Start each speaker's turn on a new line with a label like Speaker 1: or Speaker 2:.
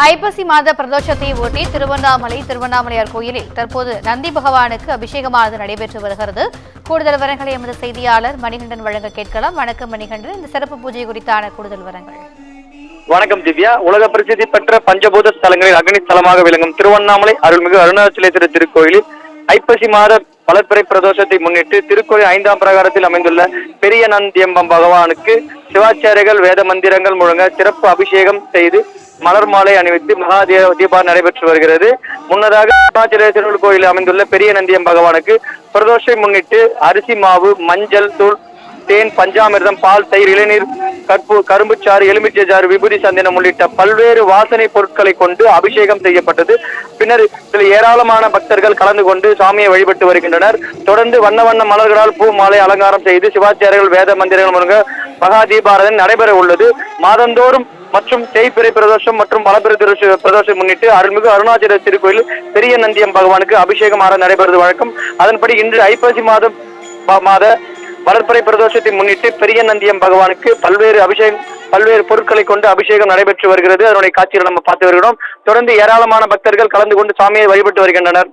Speaker 1: ஐப்பசி மாத பிரதோஷத்தை ஒட்டி திருவண்ணாமலையார் கோயிலில் தற்போது நந்தி பகவானுக்கு அபிஷேகமானது நடைபெற்று வருகிறது. கூடுதல் விவரங்களை எமது செய்தியாளர் மணிகண்டன் வழங்க கேட்கலாம். வணக்கம் மணிகண்டன், இந்த சிறப்பு பூஜை குறித்தான கூடுதல் விவரங்கள்.
Speaker 2: வணக்கம் திவ்யா. உலக பிரசித்தி பெற்ற பஞ்சபூத ஸ்தலங்களில் அக்னி ஸ்தலமாக விளங்கும் திருவண்ணாமலை அருள்மிகு அருணாச்சலேஸ்வரர் திருக்கோயிலில் ஐப்பசி மாத வளர்ப்பிறை பிரதோஷத்தை முன்னிட்டு திருக்கோயில் 5ஆம் பிரகாரத்தில் அமைந்துள்ள பெரிய நந்தியம்பம் பகவானுக்கு சிவாச்சாரியர்கள் வேத மந்திரங்கள் முழங்க சிறப்பு அபிஷேகம் செய்து மலர் மாலை அணிவித்து மகா தீபா நடைபெற்று வருகிறது. முன்னதாக அருணாச்சலேஸ்வரர் கோயிலில் அமைந்துள்ள பெரிய நந்தியம் பகவானுக்கு பிரதோஷத்தை முன்னிட்டு அரிசி மாவு, மஞ்சள் தூள், தேன், பஞ்சாமிர்தம், பால், தயிர், இளநீர், கரும்புச்சாறு, எலுமிச்சை சாறு, விபூதி சந்தனம் உள்ளிட்ட பல்வேறு வாசனை பொருட்களை கொண்டு அபிஷேகம் செய்யப்பட்டது. பின்னர் இதில் ஏராளமான பக்தர்கள் கலந்து கொண்டு சாமியை வழிபட்டு வருகின்றனர். தொடர்ந்து வண்ண வண்ண மலர்களால் பூ மாலை அலங்காரம் செய்து சிவாச்சாரியர்கள் வேத மந்திரங்கள் முழங்க மகா தீபாராதனை நடைபெற உள்ளது. மாதந்தோறும் மற்றும் தேய்பிறை பிரதோஷம் மற்றும் வளப்பிறை பிரதோஷம் முன்னிட்டு அருள்மிகு அருணாச்சல திருக்கோயில் பெரிய நந்தியம் பகவானுக்கு அபிஷேகம் நடைபெறுவது வழக்கம். அதன்படி இன்று ஐப்பசி மாத வளர்ப்பிறை பிரதோஷத்தை முன்னிட்டு பெரிய நந்தியம் பகவானுக்கு பல்வேறு பொருட்களை கொண்டு அபிஷேகம் நடைபெற்று வருகிறது. அதனுடைய காட்சிகளை நம்ம பார்த்து வருகிறோம். தொடர்ந்து ஏராளமான பக்தர்கள் கலந்து கொண்டு சாமியை வழிபட்டு வருகின்றனர்.